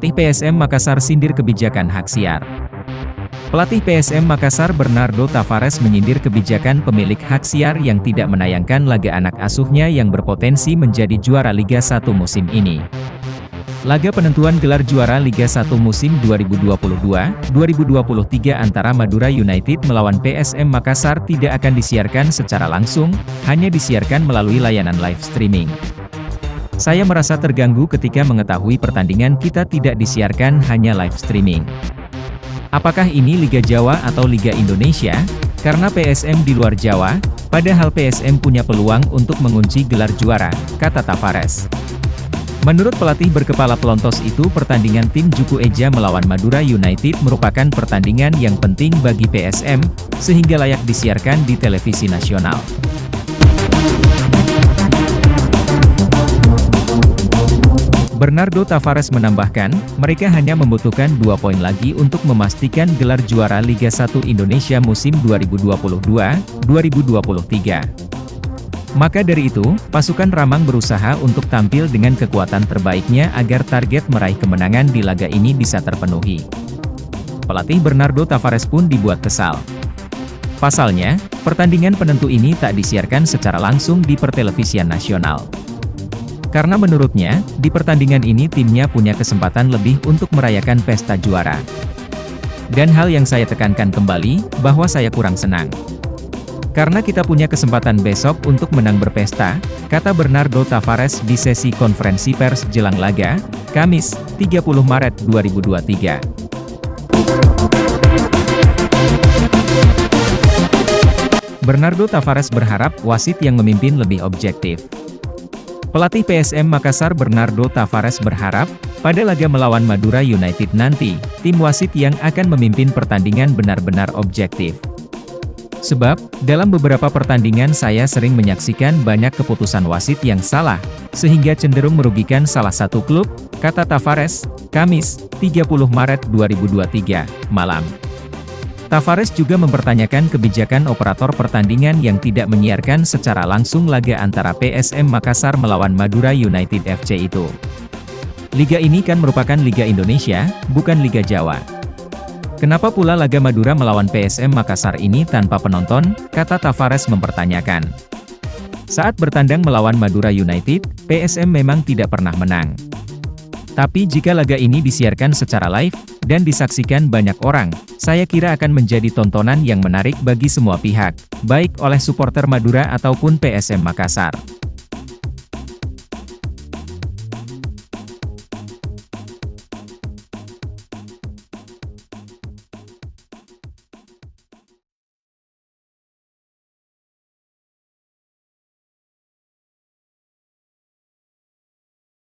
Pelatih PSM Makassar sindir kebijakan hak siar. Pelatih PSM Makassar Bernardo Tavares menyindir kebijakan pemilik hak siar yang tidak menayangkan laga anak asuhnya yang berpotensi menjadi juara Liga 1 musim ini. Laga penentuan gelar juara Liga 1 musim 2022-2023 antara Madura United melawan PSM Makassar tidak akan disiarkan secara langsung, hanya disiarkan melalui layanan live streaming. Saya merasa terganggu ketika mengetahui pertandingan kita tidak disiarkan hanya live streaming. Apakah ini Liga Jawa atau Liga Indonesia? Karena PSM di luar Jawa, padahal PSM punya peluang untuk mengunci gelar juara, kata Tavares. Menurut pelatih berkepala pelontos itu, pertandingan tim Juku Eja melawan Madura United merupakan pertandingan yang penting bagi PSM, sehingga layak disiarkan di televisi nasional. Bernardo Tavares menambahkan, mereka hanya membutuhkan 2 poin lagi untuk memastikan gelar juara Liga 1 Indonesia musim 2022-2023. Maka dari itu, pasukan Ramang berusaha untuk tampil dengan kekuatan terbaiknya agar target meraih kemenangan di laga ini bisa terpenuhi. Pelatih Bernardo Tavares pun dibuat kesal. Pasalnya, pertandingan penentu ini tak disiarkan secara langsung di pertelevisian nasional. Karena menurutnya, di pertandingan ini timnya punya kesempatan lebih untuk merayakan pesta juara. Dan hal yang saya tekankan kembali, bahwa saya kurang senang. Karena kita punya kesempatan besok untuk menang berpesta, kata Bernardo Tavares di sesi konferensi pers jelang laga, Kamis, 30 Maret 2023. Bernardo Tavares berharap wasit yang memimpin lebih objektif. Pelatih PSM Makassar Bernardo Tavares berharap, pada laga melawan Madura United nanti, tim wasit yang akan memimpin pertandingan benar-benar objektif. Sebab, dalam beberapa pertandingan saya sering menyaksikan banyak keputusan wasit yang salah, sehingga cenderung merugikan salah satu klub, kata Tavares, Kamis, 30 Maret 2023, malam. Tavares juga mempertanyakan kebijakan operator pertandingan yang tidak menyiarkan secara langsung laga antara PSM Makassar melawan Madura United FC itu. Liga ini kan merupakan Liga Indonesia, bukan Liga Jawa. Kenapa pula laga Madura melawan PSM Makassar ini tanpa penonton, kata Tavares mempertanyakan. Saat bertandang melawan Madura United, PSM memang tidak pernah menang. Tapi jika laga ini disiarkan secara live, dan disaksikan banyak orang, saya kira akan menjadi tontonan yang menarik bagi semua pihak, baik oleh supporter Madura ataupun PSM Makassar.